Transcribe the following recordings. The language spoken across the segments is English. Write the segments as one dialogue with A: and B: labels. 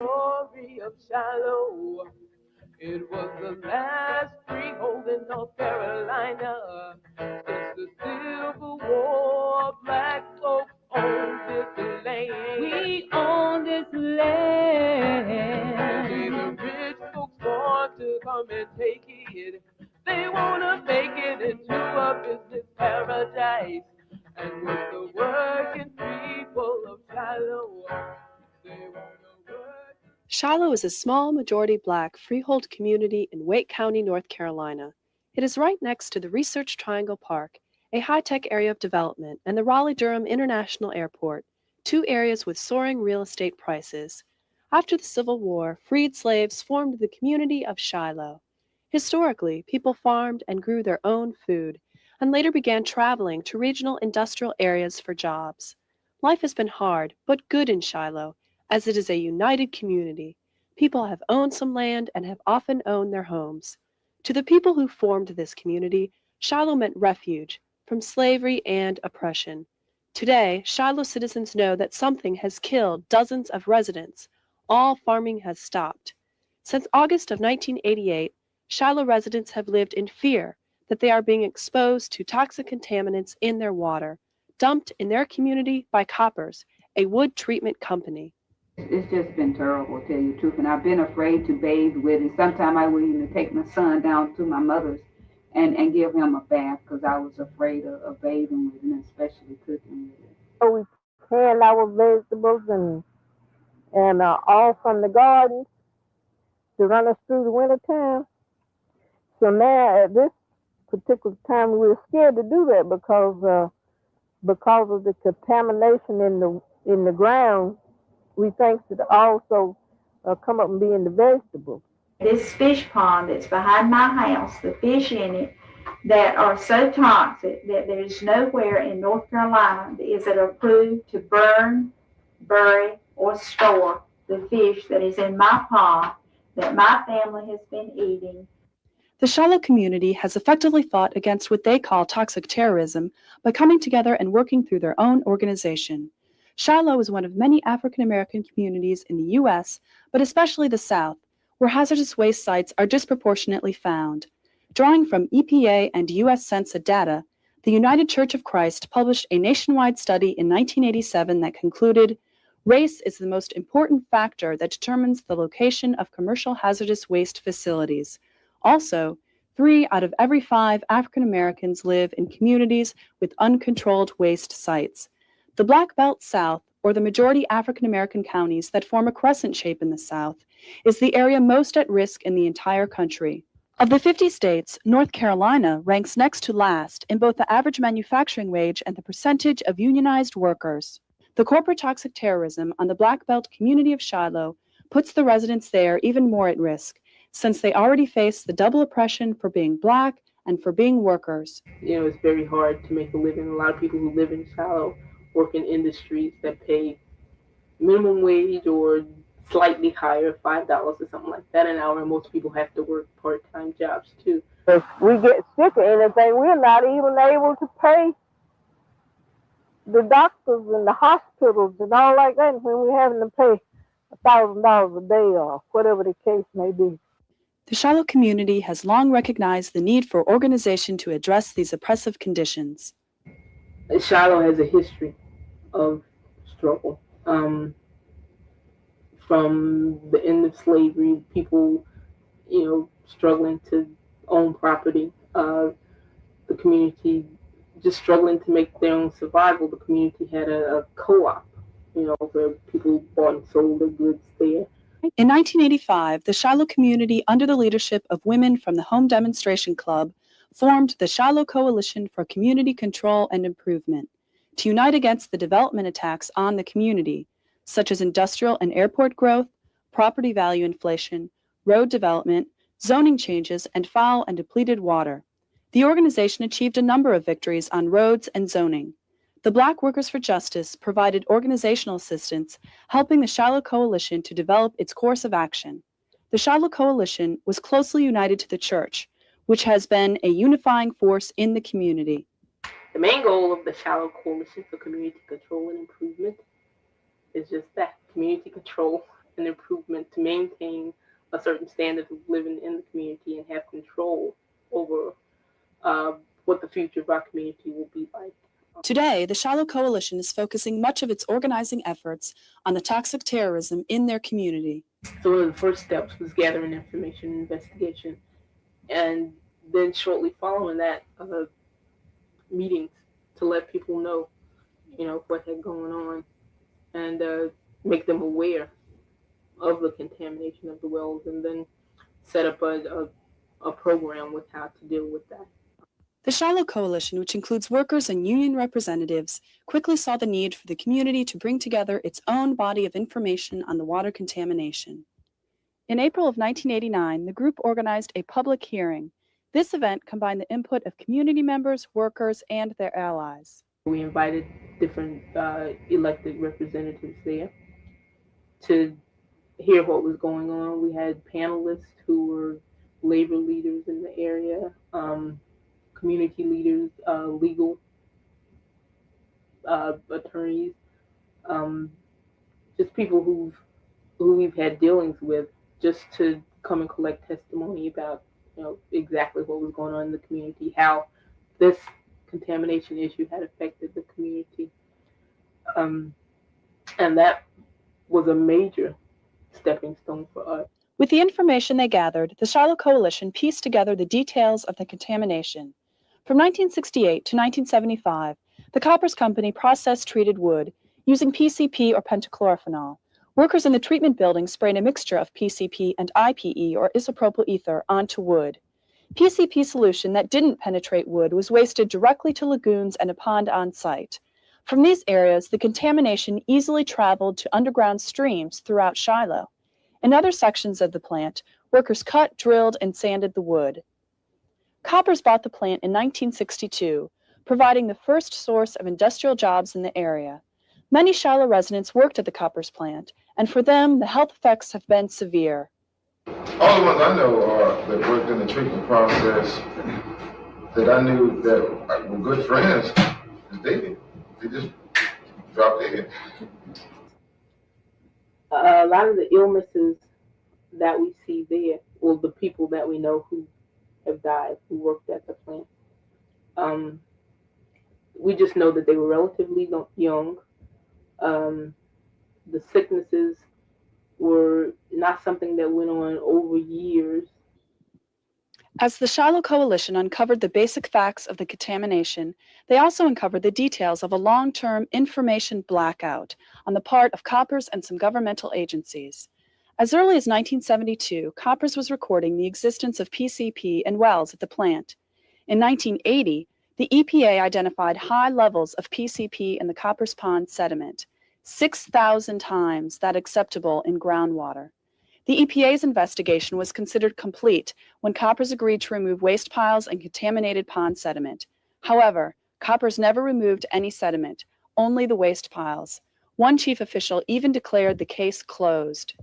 A: Story of Shiloh. It was the last freehold in North Carolina. Since the Civil War, black folks owned this land. We own this land. Today the rich folks want to come and take it. They want to make it into a business paradise. And with the working people of Shiloh, they want to work.
B: Shiloh is a small majority black freehold community in Wake County, North Carolina. It is right next to the Research Triangle Park, a high-tech area of development, and the Raleigh-Durham International Airport, two areas with soaring real estate prices. After the Civil War, freed slaves formed the community of Shiloh. Historically, people farmed and grew their own food, and later began traveling to regional industrial areas for jobs. Life has been hard, but good in Shiloh, as it is a united community. People have owned some land and have often owned their homes. To the people who formed this community, Shiloh meant refuge from slavery and oppression. Today, Shiloh citizens know that something has killed dozens of residents. All farming has stopped. Since August of 1988, Shiloh residents have lived in fear that they are being exposed to toxic contaminants in their water, dumped in their community by Coppers, a wood treatment company.
C: It's just been terrible, to tell you the truth. And I've been afraid to bathe with it. Sometimes I would even take my son down to my mother's and give him a bath because I was afraid of bathing with it, and especially cooking with it.
D: So we canned our vegetables and all from the garden to run us through the winter time. So now at this particular time we're scared to do that because of the contamination in the ground. We think that also come up and be in the vegetables.
E: This fish pond that's behind my house, the fish in it that are so toxic that there's nowhere in North Carolina is it approved to burn, bury, or store the fish that is in my pond that my family has been eating.
B: The Shiloh community has effectively fought against what they call toxic terrorism by coming together and working through their own organization. Shiloh is one of many African American communities in the U.S., but especially the South, where hazardous waste sites are disproportionately found. Drawing from EPA and U.S. Census data, the United Church of Christ published a nationwide study in 1987 that concluded, race is the most important factor that determines the location of commercial hazardous waste facilities. Also, 3 out of every 5 African Americans live in communities with uncontrolled waste sites. The Black Belt South, or the majority African American counties that form a crescent shape in the South, is the area most at risk in the entire country. Of the 50 states, North Carolina ranks next to last in both the average manufacturing wage and the percentage of unionized workers. The corporate toxic terrorism on the Black Belt community of Shiloh puts the residents there even more at risk, since they already face the double oppression for being black and for being workers.
A: It's very hard to make a living. A lot of people who live in Shiloh work in industries that pay minimum wage or slightly higher, $5 or something like that an hour, and most people have to work part-time jobs too.
D: If we get sick or anything, we're not even able to pay the doctors and the hospitals and all like that when we're having to pay $1,000 a day or whatever the case may be.
B: The Shiloh community has long recognized the need for organization to address these oppressive conditions.
A: Shiloh has a history of struggle. From the end of slavery, people, struggling to own property, the community just struggling to make their own survival. The community had a co-op, where people bought and sold their goods there.
B: In 1985, the Shiloh community, under the leadership of women from the Home Demonstration Club, formed the Shiloh Coalition for Community Control and Improvement to unite against the development attacks on the community, such as industrial and airport growth, property value inflation, road development, zoning changes, and foul and depleted water. The organization achieved a number of victories on roads and zoning. The Black Workers for Justice provided organizational assistance, helping the Shiloh Coalition to develop its course of action. The Shiloh Coalition was closely united to the church, which has been a unifying force in the community.
A: The main goal of the Shiloh Coalition for Community Control and Improvement is just that, community control an improvement to maintain a certain standard of living in the community and have control over what the future of our community will be like.
B: Today, the Shiloh Coalition is focusing much of its organizing efforts on the toxic terrorism in their community.
A: So one of the first steps was gathering information and investigation, and then shortly following that, meetings to let people know, what had going on, and make them aware of the contamination of the wells, and then set up a program with how to deal with that.
B: The Shiloh Coalition, which includes workers and union representatives, quickly saw the need for the community to bring together its own body of information on the water contamination. In April of 1989, the group organized a public hearing. This event combined the input of community members, workers, and their allies.
A: We invited different elected representatives there to hear what was going on. We had panelists who were labor leaders in the area, community leaders, legal attorneys, just people who we've had dealings with, just to come and collect testimony about exactly what was going on in the community, how this contamination issue had affected the community, and that was a major stepping stone for us.
B: With the information they gathered, the Shiloh Coalition pieced together the details of the contamination. From 1968 to 1975, the Koppers Company processed treated wood using PCP or pentachlorophenol. Workers in the treatment building sprayed a mixture of PCP and IPE or isopropyl ether onto wood. PCP solution that didn't penetrate wood was wasted directly to lagoons and a pond on site. From these areas, the contamination easily traveled to underground streams throughout Shiloh. In other sections of the plant, workers cut, drilled, and sanded the wood. Koppers bought the plant in 1962, providing the first source of industrial jobs in the area. Many Shiloh residents worked at the Koppers plant, and for them, the health effects have been severe.
F: All the ones I know that worked in the treatment process that I knew that were good friends, they just dropped dead.
A: A lot of the illnesses that we see there, well, the people that we know who have died, who worked at the plant, we just know that they were relatively young. The sicknesses were not something that went on over years.
B: As the Shiloh Coalition uncovered the basic facts of the contamination, they also uncovered the details of a long-term information blackout on the part of Koppers and some governmental agencies. As early as 1972, Koppers was recording the existence of PCP and wells at the plant. In 1980, the EPA identified high levels of PCP in the Koppers Pond sediment, 6,000 times that acceptable in groundwater. The EPA's investigation was considered complete when Koppers agreed to remove waste piles and contaminated pond sediment. However, Koppers never removed any sediment, only the waste piles. One chief official even declared the case closed.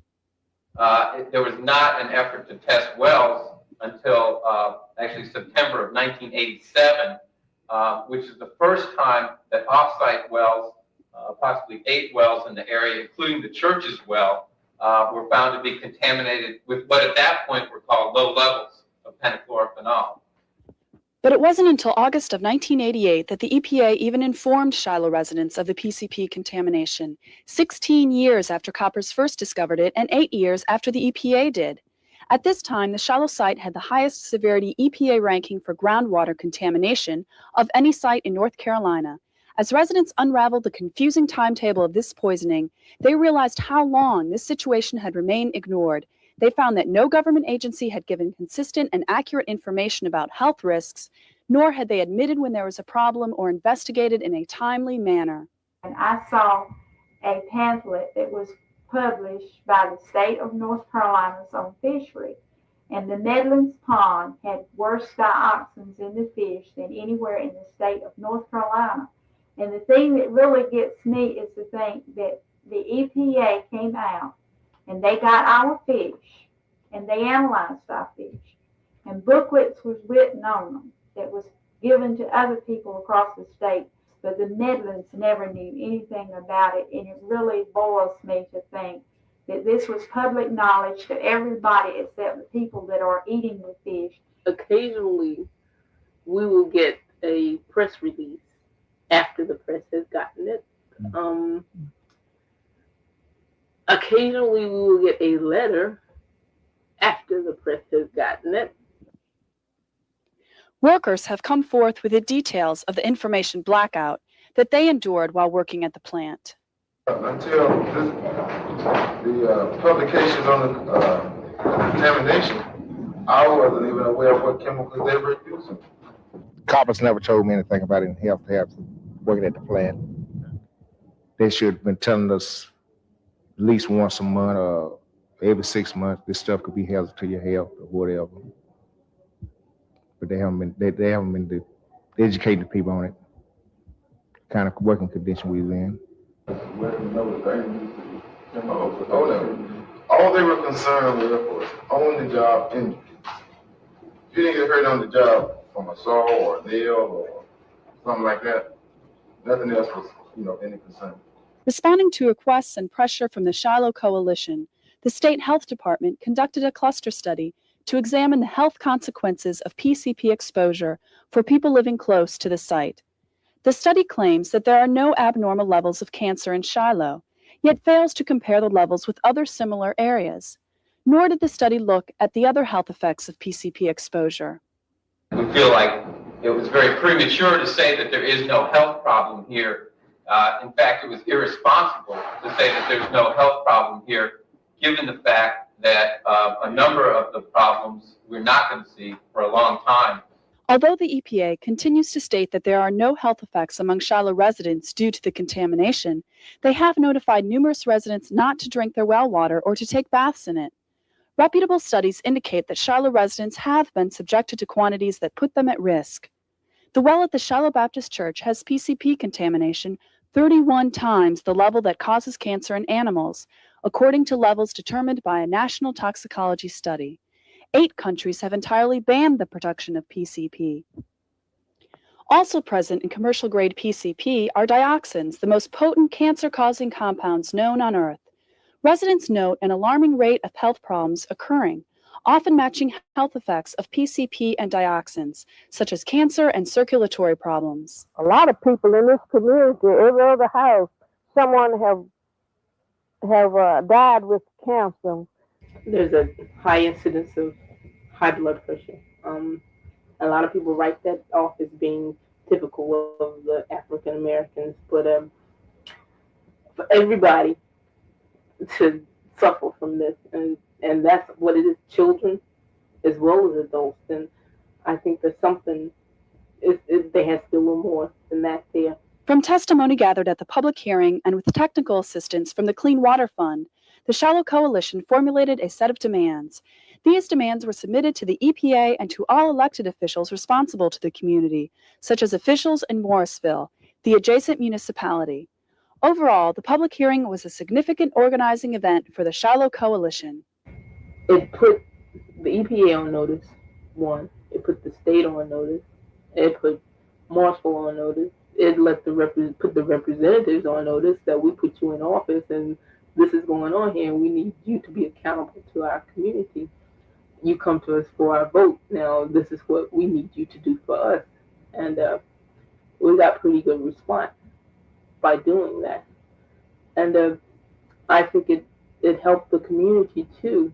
G: There was not an effort to test wells until actually September of 1987, which is the first time that off-site wells, possibly 8 wells in the area, including the church's well, were found to be contaminated with what at that point were called low levels of pentachlorophenol.
B: But it wasn't until August of 1988 that the EPA even informed Shiloh residents of the PCP contamination, 16 years after Koppers first discovered it and 8 years after the EPA did. At this time, the Shiloh site had the highest severity EPA ranking for groundwater contamination of any site in North Carolina. As residents unraveled the confusing timetable of this poisoning, they realized how long this situation had remained ignored. They found that no government agency had given consistent and accurate information about health risks, nor had they admitted when there was a problem or investigated in a timely manner.
E: And I saw a pamphlet that was published by the state of North Carolina on fishery. And the Nedlands Pond had worse dioxins in the fish than anywhere in the state of North Carolina. And the thing that really gets me is to think that the EPA came out and they got our fish and they analyzed our fish. And booklets was written on them that was given to other people across the state, but the Nedlands never knew anything about it. And it really boils me to think that this was public knowledge to everybody except the people that are eating the fish.
A: Occasionally, we will get a press release after the press has gotten it. Occasionally, we will get a letter after the press has gotten it.
B: Workers have come forth with the details of the information blackout that they endured while working at the plant.
F: Until the publication on the contamination, I wasn't even aware of what chemicals they were using.
H: Coppers never told me anything about it in health working at the plant. They should have been telling us at least once a month or every 6 months this stuff could be hazardous to your health or whatever. But they haven't been educating the people on it, kind of working condition we was in.
F: All they were concerned with was on the job injuries. If you didn't get hurt on the job from a saw or a nail or something like that, nothing else was, any concern.
B: Responding to requests and pressure from the Shiloh Coalition, the State Health Department conducted a cluster study to examine the health consequences of PCP exposure for people living close to the site. The study claims that there are no abnormal levels of cancer in Shiloh, yet fails to compare the levels with other similar areas. Nor did the study look at the other health effects of PCP exposure.
G: We feel like it was very premature to say that there is no health problem here. In fact, it was irresponsible to say that there's no health problem here, given the fact that a number of the problems we're not going to see for a long time.
B: Although the EPA continues to state that there are no health effects among Shiloh residents due to the contamination, they have notified numerous residents not to drink their well water or to take baths in it. Reputable studies indicate that Shiloh residents have been subjected to quantities that put them at risk. The well at the Shiloh Baptist Church has PCP contamination 31 times the level that causes cancer in animals, according to levels determined by a national toxicology study. 8 countries have entirely banned the production of PCP. Also present in commercial-grade PCP are dioxins, the most potent cancer-causing compounds known on Earth. Residents note an alarming rate of health problems occurring, often matching health effects of PCP and dioxins, such as cancer and circulatory problems.
D: A lot of people in this community, every other house, someone have died with cancer.
A: There's a high incidence of high blood pressure. A lot of people write that off as being typical of the African Americans, but for everybody to suffer from this, and that's what it is, children as well as adults, and I think there's something, there has to be a little more than that there.
B: From testimony gathered at the public hearing and with technical assistance from the Clean Water Fund, the Shiloh Coalition formulated a set of demands. These demands were submitted to the EPA and to all elected officials responsible to the community, such as officials in Morrisville, the adjacent municipality. Overall, the public hearing was a significant organizing event for the Shiloh Coalition.
A: It put the EPA on notice, one. It put the state on notice. It put Morrisville on notice. It let put the representatives on notice that we put you in office and this is going on here and we need you to be accountable to our community. You come to us for our vote. Now this is what we need you to do for us. And we got pretty good response by doing that. And I think it helped the community too,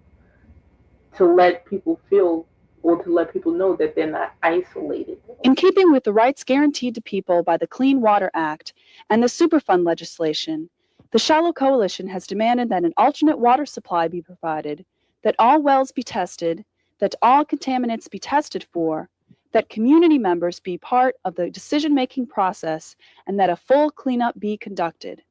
A: to let people feel, or to let people know that they're not isolated.
B: In keeping with the rights guaranteed to people by the Clean Water Act and the Superfund legislation, the Shiloh Coalition has demanded that an alternate water supply be provided, that all wells be tested, that all contaminants be tested for, that community members be part of the decision-making process, and that a full cleanup be conducted.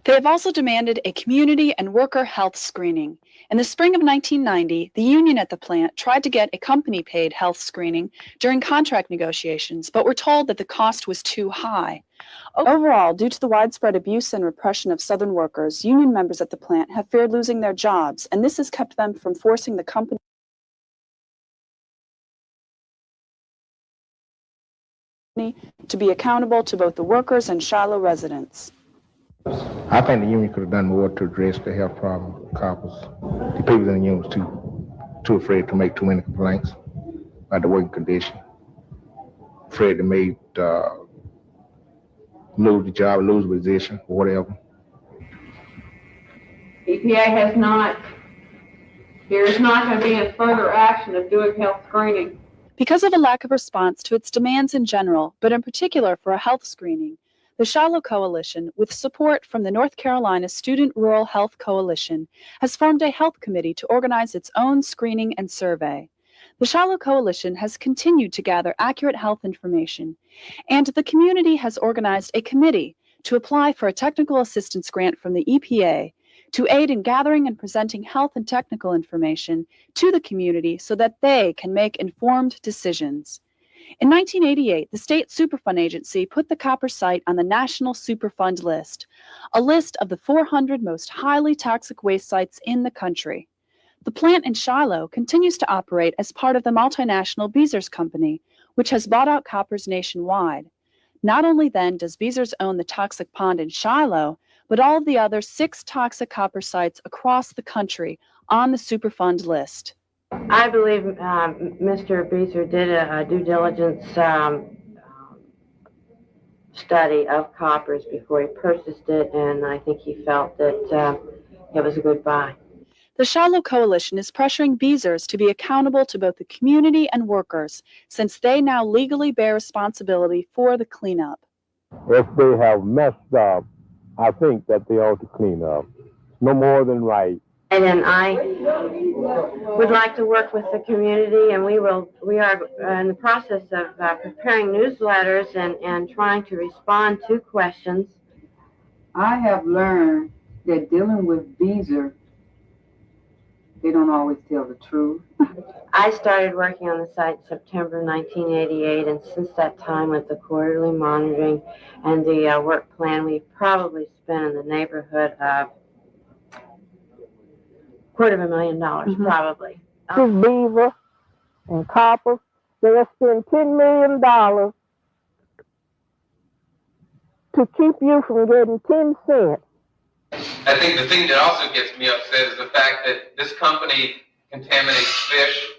B: They have also demanded a community and worker health screening. In the spring of 1990, the union at the plant tried to get a company-paid health screening during contract negotiations, but were told that the cost was too high. Overall, due to the widespread abuse and repression of Southern workers, union members at the plant have feared losing their jobs, and this has kept them from forcing the company to be accountable to both the workers and Shiloh residents.
H: I think the union could have done more to address the health problem of coppers. The people in the union was too afraid to make too many complaints about the working condition. Afraid to make lose the job, lose the position, or whatever.
I: EPA has not, there is not going to be a further action of doing health screening.
B: Because of a lack of response to its demands in general, but in particular for a health screening, the Shiloh Coalition, with support from the North Carolina Student Rural Health Coalition, has formed a health committee to organize its own screening and survey. The Shiloh Coalition has continued to gather accurate health information, and the community has organized a committee to apply for a technical assistance grant from the EPA to aid in gathering and presenting health and technical information to the community so that they can make informed decisions. In 1988, the State Superfund Agency put the copper site on the National Superfund list, a list of the 400 most highly toxic waste sites in the country. The plant in Shiloh continues to operate as part of the multinational Beezers Company, which has bought out coppers nationwide. Not only then does Beezers own the toxic pond in Shiloh, but all of the other 6 toxic copper sites across the country on the Superfund list.
J: I believe Mr. Beezer did a due diligence study of coppers before he purchased it, and I think he felt that it was a good buy.
B: The Shiloh Coalition is pressuring Beezers to be accountable to both the community and workers, since they now legally bear responsibility for the cleanup.
K: If they have messed up, I think that they ought to clean up. No more than right.
J: And then I would like to work with the community, and we are in the process of preparing newsletters and trying to respond to questions.
C: I have learned that dealing with Beezer, they don't always tell the truth.
J: I started working on the site in September 1988, and since that time with the quarterly monitoring and the work plan, we've probably spent in the neighborhood of $250,000, probably.
D: This beaver and copper, they'll spend $10 million to keep you from getting 10 cents.
G: I think the thing that also gets me upset is the fact that this company contaminates fish,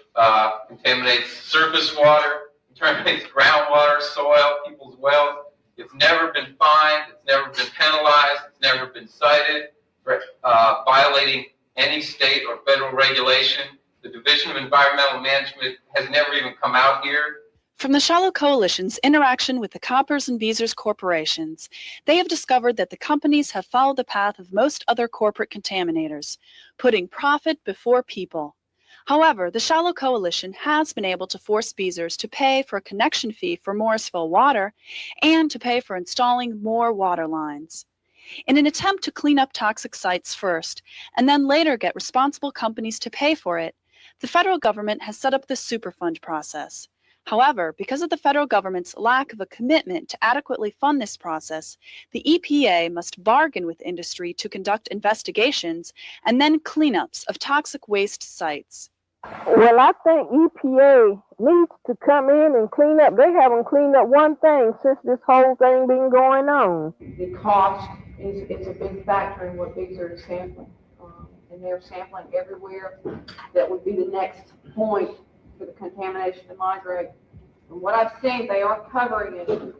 G: contaminates surface water, contaminates groundwater, soil, people's wells. It's never been fined, it's never been penalized, it's never been cited for violating any state or federal regulation. The Division of Environmental Management has never even come out here.
B: From the Shiloh Coalition's interaction with the Coppers and Beezers corporations, they have discovered that the companies have followed the path of most other corporate contaminators, putting profit before people. However, the Shiloh Coalition has been able to force Beezers to pay for a connection fee for Morrisville Water and to pay for installing more water lines. In an attempt to clean up toxic sites first, and then later get responsible companies to pay for it, the federal government has set up the Superfund process. However, because of the federal government's lack of a commitment to adequately fund this process, the EPA must bargain with industry to conduct investigations and then cleanups of toxic waste sites.
D: Well, I think EPA needs to come in and clean up. They haven't cleaned up one thing since this whole thing been going on.
I: The cost is a big factor in what Beezer is sampling. And they're sampling everywhere. That would be the next point for the contamination to migrate. From what I've seen, they are covering it. And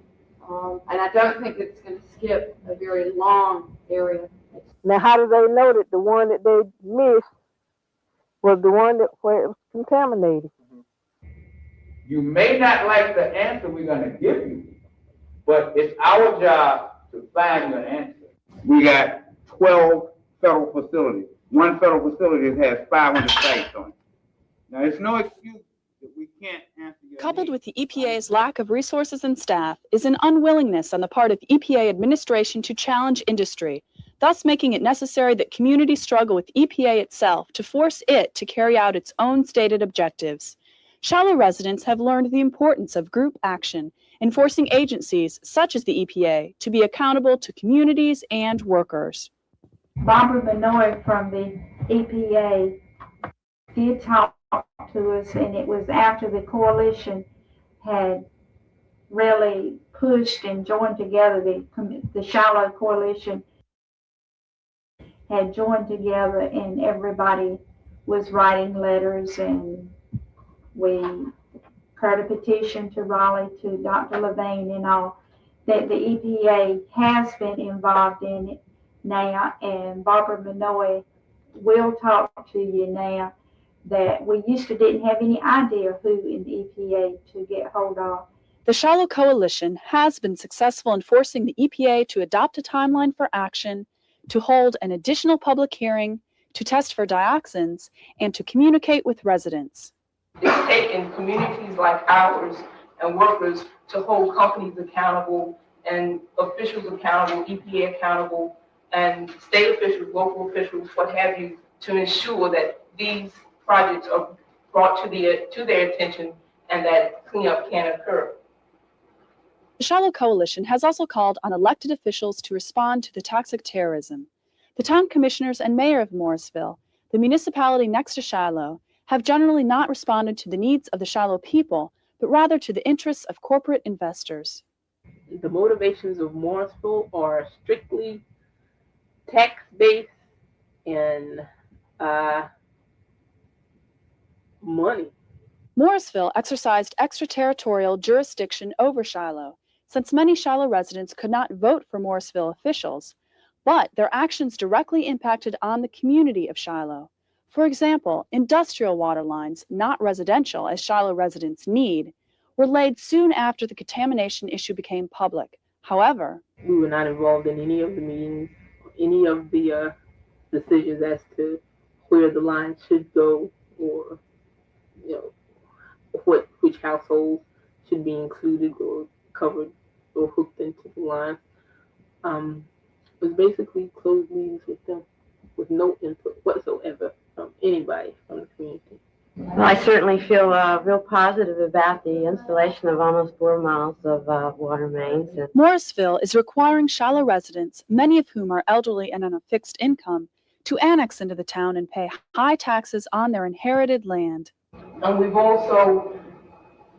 I: I don't think it's going to skip a very long area.
D: Now, how do they know that the one that they missed was the one where it was contaminated?
L: You may not like the answer we're going to give you, but it's our job to find you an answer. We got 12 federal facilities. One federal facility has 500 sites on it. Now, it's no excuse that we can't answer your
B: Coupled
L: needs.
B: with the EPA's lack of resources and staff is an unwillingness on the part of EPA administration to challenge industry, thus making it necessary that communities struggle with EPA itself to force it to carry out its own stated objectives. Shiloh residents have learned the importance of group action in forcing agencies such as the EPA to be accountable to communities and workers.
E: Barbara Benoit from the EPA did talk to us, and it was after the coalition had really pushed and joined together, the Shiloh Coalition had joined together, and everybody was writing letters, and we heard a petition to Raleigh, to Dr. Levain and all, that the EPA has been involved in it now, and Barbara Minoy will talk to you now, that we used to didn't have any idea who in the EPA to get hold of.
B: The Shiloh Coalition has been successful in forcing the EPA to adopt a timeline for action, to hold an additional public hearing, to test for dioxins, and to communicate with residents.
A: It's taken communities like ours and workers to hold companies accountable and officials accountable, EPA accountable, and state officials, local officials, what have you, to ensure that these projects are brought to their attention and that cleanup can occur.
B: The Shiloh Coalition has also called on elected officials to respond to the toxic terrorism. The town commissioners and mayor of Morrisville, the municipality next to Shiloh, have generally not responded to the needs of the Shiloh people, but rather to the interests of corporate investors.
A: The motivations of Morrisville are strictly tax-based and money.
B: Morrisville exercised extraterritorial jurisdiction over Shiloh, since many Shiloh residents could not vote for Morrisville officials, but their actions directly impacted on the community of Shiloh. For example, industrial water lines, not residential as Shiloh residents need, were laid soon after the contamination issue became public. However,
A: we were not involved in any of the meetings, any of the decisions as to where the line should go, or which households should be included or covered or hooked into the line. It was basically closed meetings with them, with no input whatsoever from anybody from the community.
J: Well, I certainly feel real positive about the installation of almost 4 miles of water mains.
B: Morrisville is requiring Shiloh residents, many of whom are elderly and on a fixed income, to annex into the town and pay high taxes on their inherited land.
A: And we've also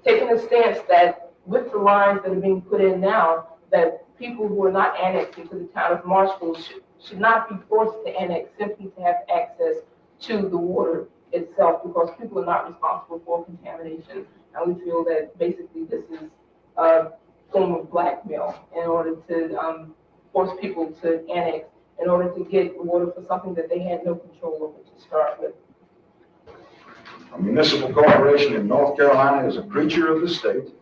A: taken a stance that with the lines that are being put in now, that people who are not annexed into the town of Morrisville should not be forced to annex simply to have access to the water itself, because people are not responsible for contamination. And we feel that basically this is a form of blackmail in order to force people to annex in order to get water for something that they had no control over to start with.
M: A municipal corporation in North Carolina is a creature of the state,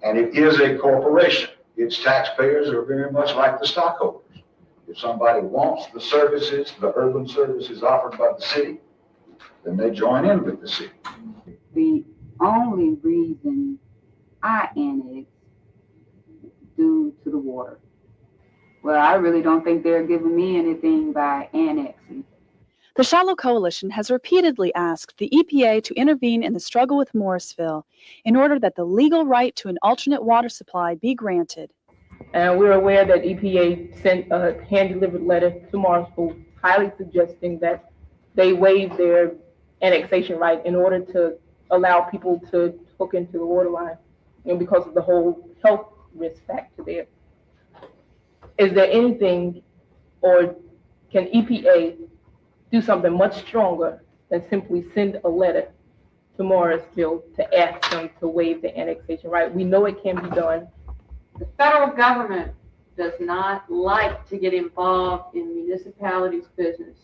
M: and it is a corporation. Its taxpayers are very much like the stockholders. If somebody wants the services, the urban services offered by the city, then they join in with the city.
C: The only reason I annexed due to the water. Well, I really don't think they're giving me anything by annexing.
B: The Shiloh Coalition has repeatedly asked the EPA to intervene in the struggle with Morrisville in order that the legal right to an alternate water supply be granted.
A: And we're aware that EPA sent a hand-delivered letter to Morrisville highly suggesting that they waive their annexation right in order to allow people to hook into the water line, because of the whole health risk factor there. Is there anything, or can EPA do something much stronger than simply send a letter to Morrisville to ask them to waive the annexation right? We know it can be done.
I: The federal government does not like to get involved in municipalities' business.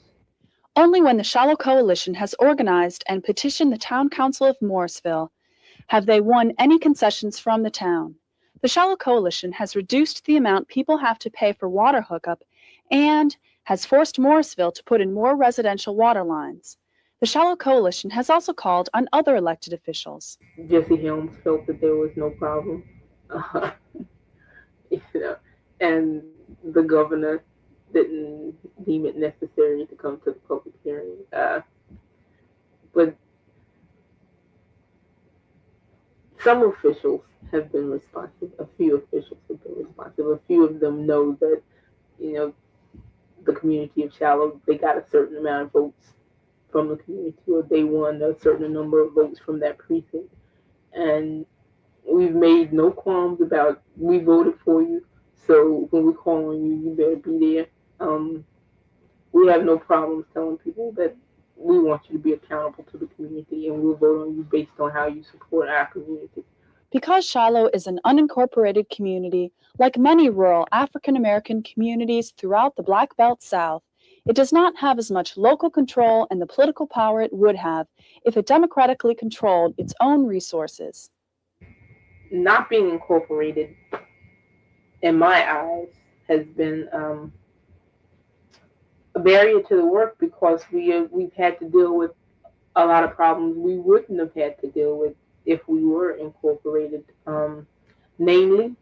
B: Only when the Shiloh Coalition has organized and petitioned the Town Council of Morrisville have they won any concessions from the town. The Shiloh Coalition has reduced the amount people have to pay for water hookup and has forced Morrisville to put in more residential water lines. The Shiloh Coalition has also called on other elected officials.
A: Jesse Helms felt that there was no problem. And the governor didn't deem it necessary to come to the public hearing. But some officials have been responsive. A few officials have been responsive. A few of them know that, the community of Shiloh, they got a certain amount of votes from the community, or they won a certain number of votes from that precinct. And we've made no qualms about, we voted for you, so when we call on you, you better be there. we have no problems telling people that we want you to be accountable to the community, and we'll vote on you based on how you support our community.
B: Because Shiloh is an unincorporated community, like many rural African American communities throughout the Black Belt South, it does not have as much local control and the political power it would have if it democratically controlled its own resources.
A: Not being incorporated, in my eyes, has been a barrier to the work because we've had to deal with a lot of problems we wouldn't have had to deal with if we were incorporated. Namely,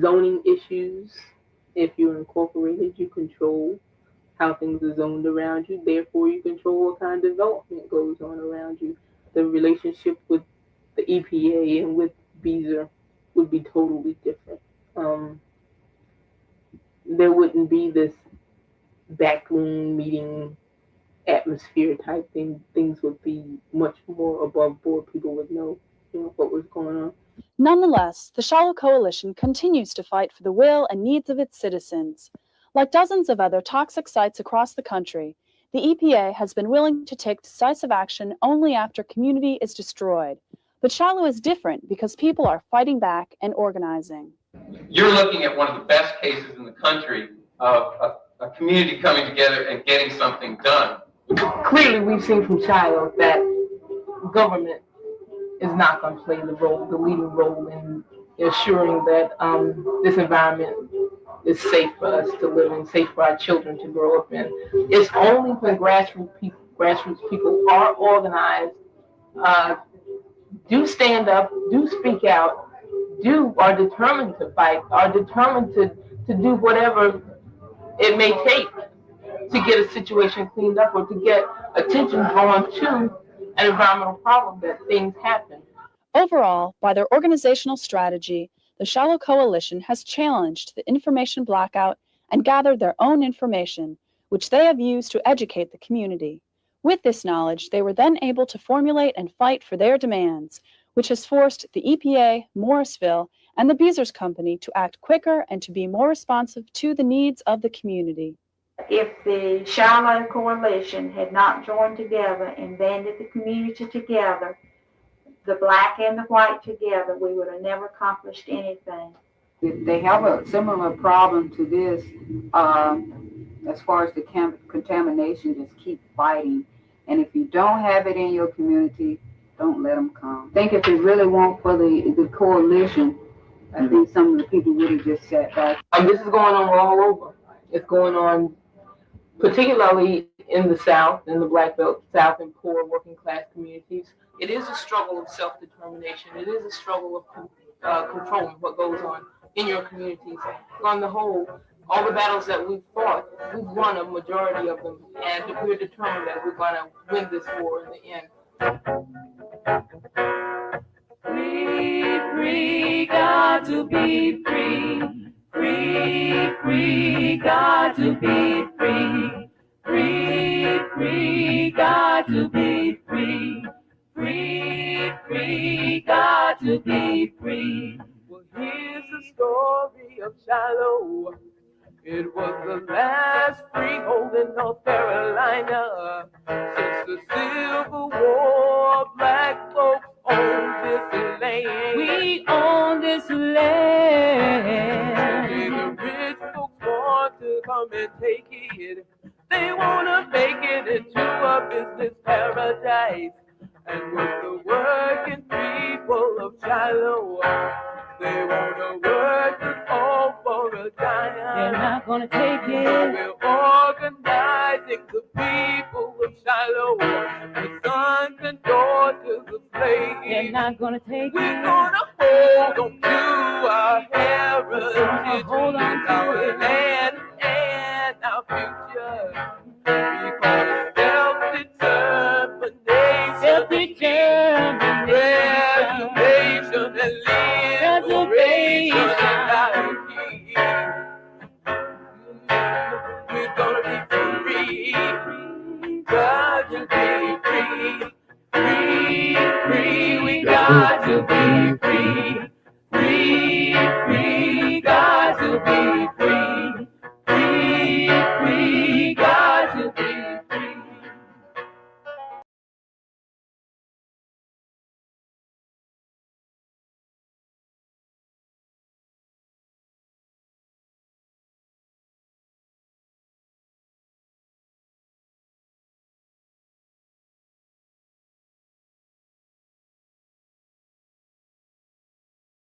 A: zoning issues. If you're incorporated, you control how things are zoned around you. Therefore, you control what kind of development goes on around you. The relationship with the EPA and with Beezer would be totally different. There wouldn't be this backroom meeting atmosphere type thing. Things would be much more above board. People would know, what was going on.
B: Nonetheless, the Shiloh Coalition continues to fight for the will and needs of its citizens. Like dozens of other toxic sites across the country, the EPA has been willing to take decisive action only after community is destroyed. But Shiloh is different because people are fighting back and organizing.
G: You're looking at one of the best cases in the country of a community coming together and getting something done.
A: Clearly, we've seen from Shiloh that government is not going to play the leading role in ensuring that this environment is safe for us to live in, safe for our children to grow up in. It's only when grassroots people are organized, do stand up, do speak out, are determined to fight, are determined to do whatever it may take to get a situation cleaned up or to get attention drawn to an environmental problem that things happen.
B: Overall, by their organizational strategy, the Shiloh Coalition has challenged the information blackout and gathered their own information, which they have used to educate the community. With this knowledge, they were then able to formulate and fight for their demands, which has forced the EPA, Morrisville, and the Beezers Company to act quicker and to be more responsive to the needs of the community.
E: If the Shiloh Coalition had not joined together and banded the community together, the black and the white together, we would have never accomplished anything.
C: They have a similar problem to this as far as the contamination. Just keep fighting. And if you don't have it in your community, don't let them come. I think if they really want for the coalition, I think some of the people would have just sat back.
A: This is going on all over. It's going on particularly in the South, in the Black Belt South and poor working class communities. It is a struggle of self-determination. It is a struggle of controlling what goes on in your communities. On the whole, all the battles that we've fought, we've won a majority of them, and we're determined that we're going to win this war in the end.
N: Free, got to be free. Free, got to be free. Free, got to be free. Free, got to be free. Well, here's the story of Shiloh. It was the last freehold in North Carolina. Since the Civil War, black folks own this land. We own this land. Only the rich folks want to come and take it. They want to make it into a business paradise. And with the working people of Shiloh, they want to work us all for a dime. They're not going to take it. So we're organizing the people of Shiloh, the sons and daughters of slaves. They're not going to take it. We're going to hold on to our heritage, hold on to our land and our future. Because self-determination, reservation and liberation. We're gonna be free, got to be free, free, we got to be free.